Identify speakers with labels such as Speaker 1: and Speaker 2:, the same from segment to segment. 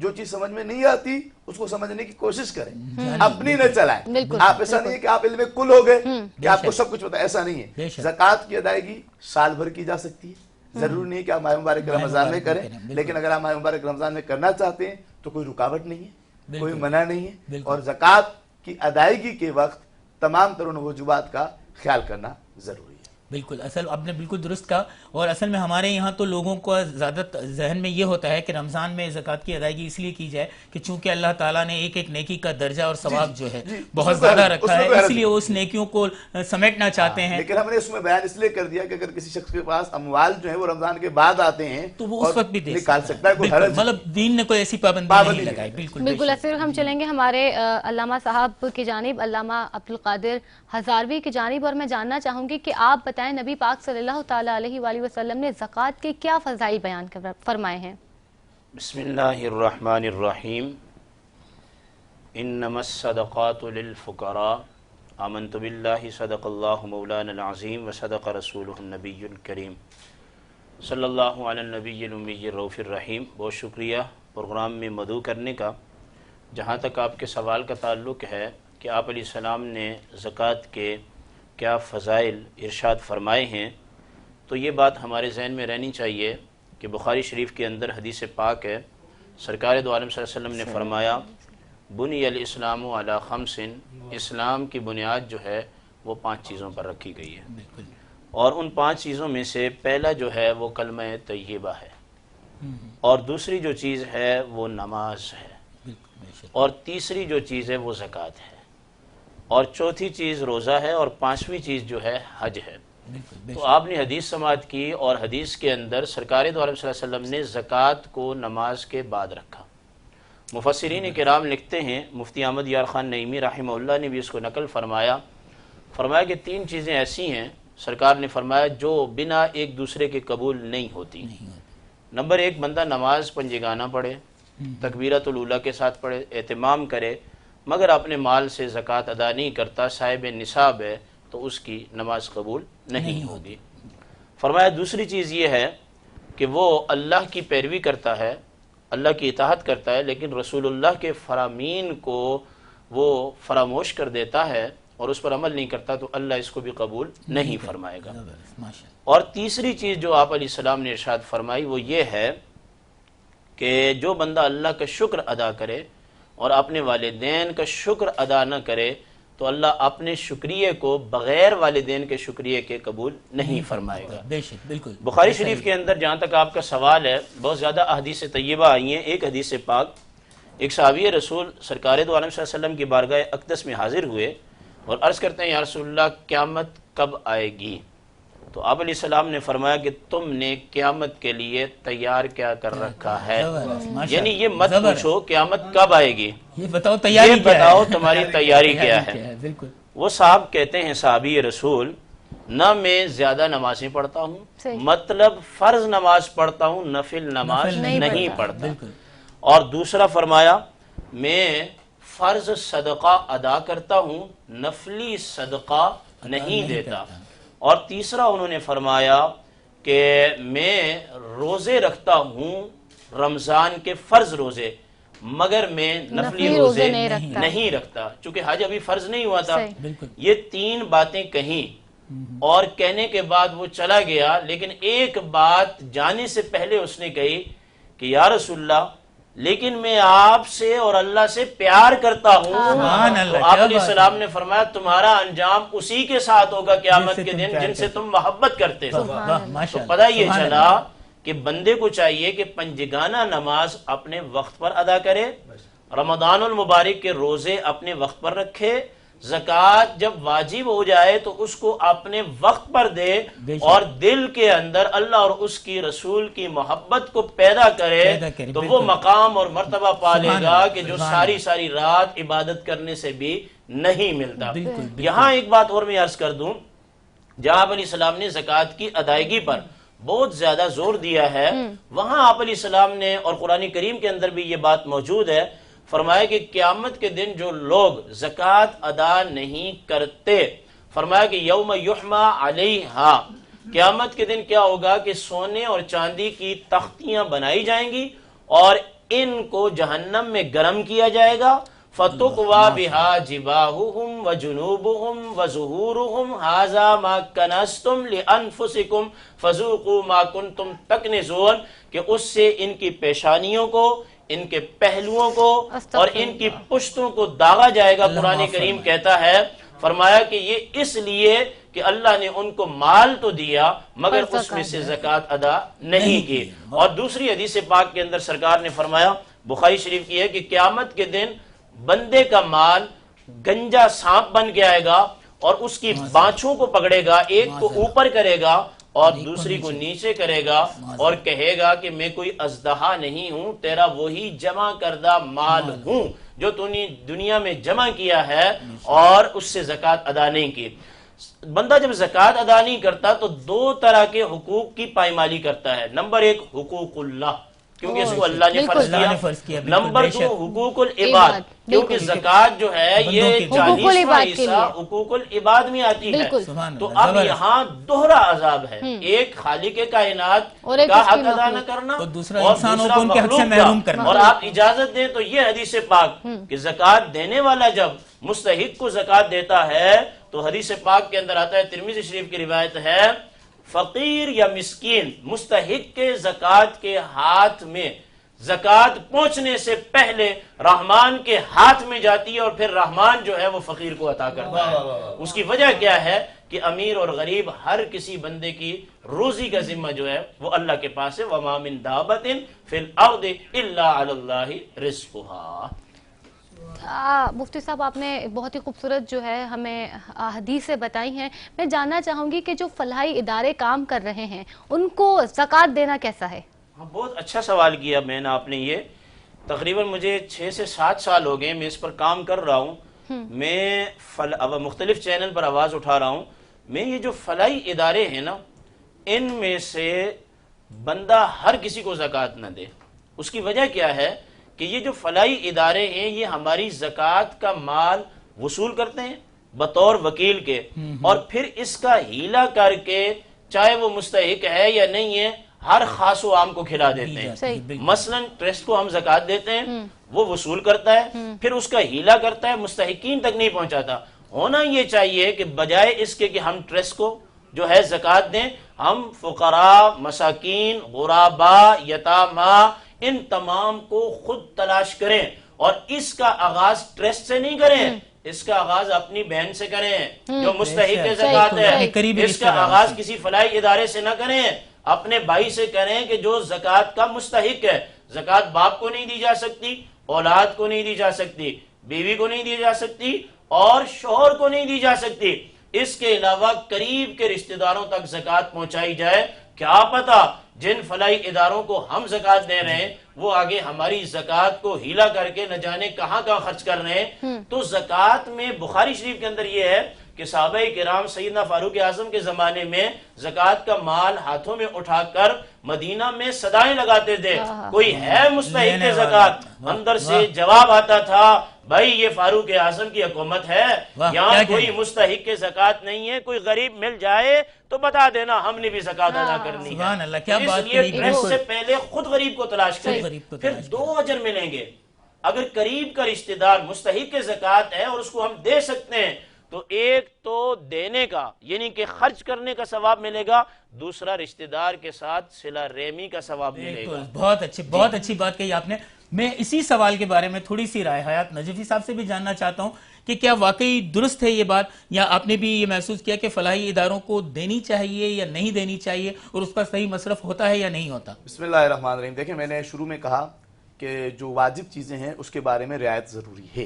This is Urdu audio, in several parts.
Speaker 1: جو چیز سمجھ میں نہیں آتی اس کو سمجھنے کی کوشش کریں، اپنی نہ چلائیں۔ آپ ایسا نہیں ہے کہ آپ علم کل ہو گئے کہ آپ کو سب کچھ پتا، ایسا نہیں ہے۔ زکوٰۃ کی ادائیگی سال بھر کی جا سکتی ہے، ضروری نہیں کہ آپ ماہ مبارک رمضان میں کریں، لیکن اگر آپ ماہ مبارک رمضان میں کرنا چاہتے ہیں تو کوئی رکاوٹ نہیں ہے، کوئی منع نہیں ہے۔ اور زکوٰۃ کی ادائیگی کے وقت تمام تر وجوبات کا خیال کرنا ضروری ہے۔
Speaker 2: بالکل، اصل آپ نے بالکل درست کہا۔ اور اصل میں ہمارے یہاں تو لوگوں کو زیادہ ذہن میں یہ ہوتا ہے کہ رمضان میں زکوٰۃ کی ادائیگی اس لیے کی جائے کہ چونکہ اللہ تعالیٰ نے ایک ایک نیکی کا درجہ اور ثواب جو ہے بہت زیادہ رکھا ہے، اس لیے وہ اس نیکیوں کو سمیٹنا چاہتے ہیں۔
Speaker 1: لیکن ہم نے اس میں بیان اس لیے کر دیا کہ اگر کسی شخص کے پاس اموال جو ہے وہ رمضان کے بعد آتے ہیں
Speaker 2: تو وہ اس وقت بھی دے
Speaker 1: نکال سکتا ہے، کوئی حرج
Speaker 2: مطلب دین نے کوئی ایسی پابندی نہیں لگائی۔ بالکل
Speaker 3: بالکل ایسے ہم چلیں گے ہمارے علامہ صاحب کی جانب، علامہ عبدالقادر ہزاروی کی جانب، اور میں جاننا چاہوں گی کہ آپ بتائیں نبی پاک صلی اللہ تعالیٰ علیہ وآلہ وسلم نے زکوٰۃ کے کیا فضائل بیان فرمائے ہیں؟
Speaker 4: بسم اللہ الرحمن الرحیم۔ انما الصدقات للفقراء آمنت باللہ صدق اللہ مولانا العظیم وصدق رسولہ النبی الکریم صلی اللہ علی النبی الامی الرؤوف الرحیم۔ بہت شکریہ پروگرام میں مدعو کرنے کا۔ جہاں تک آپ کے سوال کا تعلق ہے کہ آپ علیہ السلام نے زکوٰۃ کے کیا فضائل ارشاد فرمائے ہیں، تو یہ بات ہمارے ذہن میں رہنی چاہیے کہ بخاری شریف کے اندر حدیث پاک ہے، سرکار دو عالم صلی اللہ علیہ وسلم نے فرمایا بنی الاسلام علی خمس، اسلام کی بنیاد جو ہے وہ 5 چیزوں پر رکھی گئی ہے، اور ان 5 چیزوں میں سے پہلا جو ہے وہ کلمہ طیبہ ہے، اور دوسری جو چیز ہے وہ نماز ہے، اور تیسری جو چیز ہے وہ زکوٰۃ ہے، اور چوتھی چیز روزہ ہے، اور 5ویں چیز جو ہے حج ہے۔ تو آپ نے حدیث سماعت کی، اور حدیث کے اندر سرکار دو عالم صلی اللہ علیہ وسلم نے زکوٰۃ کو نماز کے بعد رکھا۔ مفسرین کرام لکھتے ہیں، مفتی احمد یار خان نعیمی رحمہ اللہ نے بھی اس کو نقل فرمایا کہ 3 چیزیں ایسی ہیں سرکار نے فرمایا جو بنا ایک دوسرے کے قبول نہیں ہوتی۔ نمبر 1، بندہ نماز پنجگانہ پڑھے، تکبیرۃ الاولیٰ کے ساتھ پڑھے، اہتمام کرے، مگر اپنے مال سے زکوٰۃ ادا نہیں کرتا، صاحب نصاب ہے، تو اس کی نماز قبول نہیں ہوگی۔ فرمایا دوسری چیز یہ ہے کہ وہ اللہ کی پیروی کرتا ہے، اللہ کی اطاعت کرتا ہے، لیکن رسول اللہ کے فرامین کو وہ فراموش کر دیتا ہے اور اس پر عمل نہیں کرتا، تو اللہ اس کو بھی قبول نہیں فرمائے گا۔ اور تیسری چیز جو آپ علیہ السلام نے ارشاد فرمائی وہ یہ ہے کہ جو بندہ اللہ کا شکر ادا کرے اور اپنے والدین کا شکر ادا نہ کرے تو اللہ اپنے شکریہ کو بغیر والدین کے شکریہ کے قبول نہیں فرمائے گا۔
Speaker 2: بے شک، بالکل۔
Speaker 4: بخاری شریف کے اندر جہاں تک آپ کا سوال ہے، بہت زیادہ احادیث طیبہ آئی ہیں۔ ایک حدیث پاک، ایک صحابی رسول سرکار دو عالم صلی اللہ علیہ وسلم کی بارگاہ اقدس میں حاضر ہوئے اور عرض کرتے ہیں یا رسول اللہ قیامت کب آئے گی؟ تو آپ علیہ السلام نے فرمایا کہ تم نے قیامت کے لیے تیار کیا کر رکھا ہے، یعنی یہ مت پوچھو قیامت کب آئے گی،
Speaker 2: یہ بتاؤ تیاری
Speaker 4: یہ بتاؤ تمہاری تیاری کیا ہے۔
Speaker 2: بالکل۔
Speaker 4: وہ صاحب کہتے ہیں صحابی رسول، نہ میں زیادہ نمازیں پڑھتا ہوں، مطلب فرض نماز پڑھتا ہوں، نفل نماز نہیں پڑھتا، اور دوسرا فرمایا میں فرض صدقہ ادا کرتا ہوں، نفلی صدقہ نہیں دیتا، اور تیسرا انہوں نے فرمایا کہ میں روزے رکھتا ہوں، رمضان کے فرض روزے، مگر میں نفلی روزے نہیں رکھتا، چونکہ حج ابھی فرض نہیں ہوا تھا۔ یہ 3 باتیں کہیں اور کہنے کے بعد وہ چلا گیا، لیکن ایک بات جانے سے پہلے اس نے کہی کہ یا رسول اللہ لیکن میں آپ سے اور اللہ سے پیار کرتا ہوں۔ تو آپ علیہ السلام نے فرمایا تمہارا انجام اسی کے ساتھ ہوگا قیامت کے دن جن سے تم محبت کرتے ہو۔ تو پتہ یہ چلا کہ بندے کو چاہیے کہ پنجگانہ نماز اپنے وقت پر ادا کرے، رمضان المبارک کے روزے اپنے وقت پر رکھے، زکوٰۃ جب واجب ہو جائے تو اس کو اپنے وقت پر دے، اور دل کے اندر اللہ اور اس کی رسول کی محبت کو پیدا کرے، تو وہ مقام اور مرتبہ پالے گا کہ جو ساری رات عبادت کرنے سے بھی نہیں ملتا۔ یہاں ایک بات اور میں عرض کر دوں، جہاں آپ علیہ السلام نے زکوٰۃ کی ادائیگی پر بہت زیادہ زور دیا ہے، وہاں آپ علیہ السلام نے، اور قرآن کریم کے اندر بھی یہ بات موجود ہے، فرمایا کہ قیامت کے دن جو لوگ زکوٰۃ ادا نہیں کرتے، فرمایا کہ یوم یحمى علیہا، قیامت کے دن کیا ہوگا کہ سونے اور چاندی کی تختیاں بنائی جائیں گی اور ان کو جہنم میں گرم کیا جائے گا. فَتُقْوَى بِهَا جِبَاهُهُمْ وَجُنُوبُهُمْ وَظُهُورُهُمْ هَذَا مَا كَنَزْتُمْ لِأَنفُسِكُمْ فَذُوقُوا مَا كُنْتُمْ تَكْنِزُونَ, کہ اس سے ان کی پیشانیوں کو, ان کے پہلوؤں کو اور ان کی پشتوں کو داغا جائے گا. قرآن کریم کہتا ہے, فرمایا کہ یہ اس لیے کہ اللہ نے ان کو مال تو دیا مگر اس میں سے زکوٰۃ ادا نہیں کی. اور دوسری حدیث پاک کے اندر سرکار نے فرمایا, بخاری شریف کی ہے, کہ قیامت کے دن بندے کا مال گنجا سانپ بن کے آئے گا اور اس کی بانچھوں کو پکڑے گا, ایک کو اوپر کرے گا اور دوسری کو نیچے کرے گا اور کہے گا کہ میں کوئی اژدہا نہیں ہوں, تیرا وہی جمع کردہ مال ہوں جو تو نے دنیا میں جمع کیا ہے اور اس سے زکوٰۃ ادا نہیں کی. بندہ جب زکوٰۃ ادا نہیں کرتا تو دو طرح کے حقوق کی پائمالی کرتا ہے. نمبر ایک حقوق اللہ, کیونکہ اس کو اللہ نے فرض کیا. نمبر دو حقوق العباد, کیونکہ زکوٰۃ جو ہے یہ 40واں حصہ حقوق العباد میں آتی ہے. تو اب یہاں دوہرا عذاب ہے, ایک خالق کائنات کا حق ادا نہ کرنا اور دوسرا مخلوق کا. اور آپ اجازت دیں تو یہ حدیث پاک کہ زکوٰۃ دینے والا جب مستحق کو زکوٰۃ دیتا ہے تو حدیث پاک کے اندر آتا ہے, ترمذی شریف کی روایت ہے, فقیر یا مسکین مستحق کے زکوٰۃ کے ہاتھ میں زکوٰۃ پہنچنے سے پہلے رحمان کے ہاتھ میں جاتی ہے اور پھر رحمان جو ہے وہ فقیر کو عطا کرتا ہے. اس کی وجہ کیا ہے کہ امیر اور غریب ہر کسی بندے کی روزی کا ذمہ جو ہے وہ اللہ کے پاس ہے. وَمَا مِن دَابَةٍ فِي الْأَرْضِ إِلَّا عَلَى اللَّهِ رِزْقُهَا.
Speaker 3: مفتی صاحب آپ نے بہت ہی خوبصورت جو ہے ہمیں حدیثیں بتائی ہیں. میں جاننا چاہوں گی کہ جو فلاحی ادارے کام کر رہے ہیں ان کو زکوٰۃ دینا کیسا ہے؟
Speaker 4: بہت اچھا سوال کیا میں نے آپ نے. یہ تقریباً مجھے 6 سے 7 سال ہو گئے میں اس پر کام کر رہا ہوں. میں مختلف چینل پر آواز اٹھا رہا ہوں. میں یہ جو فلاحی ادارے ہیں نا, ان میں سے بندہ ہر کسی کو زکوٰۃ نہ دے. اس کی وجہ کیا ہے کہ یہ جو فلاحی ادارے ہیں یہ ہماری زکوٰۃ کا مال وصول کرتے ہیں بطور وکیل کے, اور پھر اس کا ہیلا کر کے چاہے وہ مستحق ہے یا نہیں ہے ہر خاص و عام کو کھلا دیتے ہیں. مثلا ٹرسٹ کو ہم زکوٰۃ دیتے ہیں, وہ وصول کرتا ہے, پھر اس کا ہیلا کرتا ہے, مستحقین تک نہیں پہنچاتا. ہونا یہ چاہیے کہ بجائے اس کے کہ ہم ٹرسٹ کو جو ہے زکوٰۃ دیں, ہم فقراء, مساکین, غرباء, یتاما, ان تمام کو خود تلاش کریں. اور اس کا آغاز ٹرسٹ سے نہیں کریں, اس کا آغاز اپنی بہن سے کریں جو مستحق زکوٰۃ ہے. اس کا آغاز کسی فلاحی ادارے سے نہ کریں, اپنے بھائی سے کریں کہ جو زکوٰۃ کا مستحق ہے. زکوٰۃ باپ کو نہیں دی جا سکتی, اولاد کو نہیں دی جا سکتی, بیوی کو نہیں دی جا سکتی اور شوہر کو نہیں دی جا سکتی. اس کے علاوہ قریب کے رشتہ داروں تک زکوٰۃ پہنچائی جائے. کیا پتا جن فلاحی اداروں کو ہم زکوٰۃ دے رہے ہیں وہ آگے ہماری زکوٰۃ کو ہیلا کر کے نہ جانے کہاں کہاں خرچ کر رہے ہیں. تو زکوٰۃ میں بخاری شریف کے اندر یہ ہے کہ صحابہ کرام سیدنا فاروق اعظم کے زمانے میں زکوٰۃ کا مال ہاتھوں میں اٹھا کر مدینہ میں صدائیں لگاتے تھے, کوئی ہے مستحق زکوٰۃ؟ اندر سے جواب آتا تھا, بھائی یہ فاروق اعظم کی حکومت ہے, یہاں کوئی مستحق زکوٰۃ نہیں ہے, کوئی غریب مل جائے تو بتا دینا, ہم نے بھی زکوٰۃ ادا کرنی ہے. اس لیے ٹرسٹ سے پہلے خود غریب کو تلاش کریں, پھر 2 اجر ملیں گے. اگر قریب کا رشتہ دار مستحق زکوٰۃ ہے اور اس کو ہم دے سکتے ہیں تو ایک تو دینے کا یعنی کہ خرچ کرنے کا ثواب ملے گا, دوسرا رشتہ دار کے ساتھ صلہ رحمی کا ثواب ملے گا.
Speaker 2: بہت اچھی بات کہی آپ نے. میں اسی سوال کے بارے میں تھوڑی سی رائے حیات نجفی صاحب سے بھی جاننا چاہتا ہوں کہ کیا واقعی درست ہے یہ بات, یا آپ نے بھی یہ محسوس کیا کہ فلاحی اداروں کو دینی چاہیے یا نہیں دینی چاہیے, اور اس کا صحیح مصرف ہوتا ہے یا نہیں ہوتا؟
Speaker 1: بسم اللہ الرحمن الرحیم. دیکھیں میں نے شروع میں کہا کہ جو واجب چیزیں ہیں اس کے بارے میں رعایت ضروری ہے.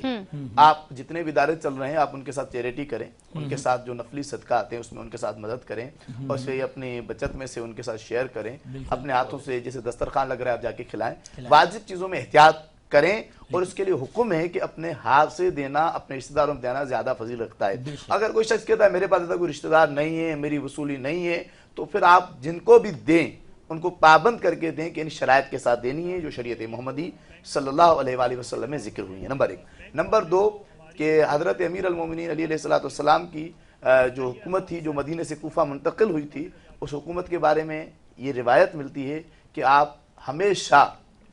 Speaker 1: آپ جتنے بھی ادارے چل رہے ہیں آپ ان کے ساتھ چیریٹی کریں, ان کے ساتھ جو نفلی صدقہ آتے ہیں اس میں ان کے ساتھ مدد کریں, اور اسے اپنی بچت میں سے ان کے ساتھ شیئر کریں, اپنے ہاتھوں سے جیسے دسترخوان لگ رہا ہے آپ جا کے کھلائیں. واجب چیزوں میں احتیاط کریں, اور اس کے لیے حکم ہے کہ اپنے ہاتھ سے دینا, اپنے رشتہ داروں میں دینا زیادہ فضیل رکھتا ہے. اگر کوئی شخص کہتا ہے میرے پاس ایسا کوئی رشتہ دار نہیں ہے, میری وصولی نہیں ہے, تو پھر آپ جن کو بھی دیں ان کو پابند کر کے دیں کہ ان شرائط کے ساتھ دینی ہے جو شریعت محمدی صلی اللہ علیہ وآلہ وسلم میں ذکر ہوئی ہے. نمبر 1. نمبر 2 کہ حضرت امیر المومنین علی علیہ السلام کی جو حکومت تھی جو مدینہ سے کوفہ منتقل ہوئی تھی, اس حکومت کے بارے میں یہ روایت ملتی ہے کہ آپ ہمیشہ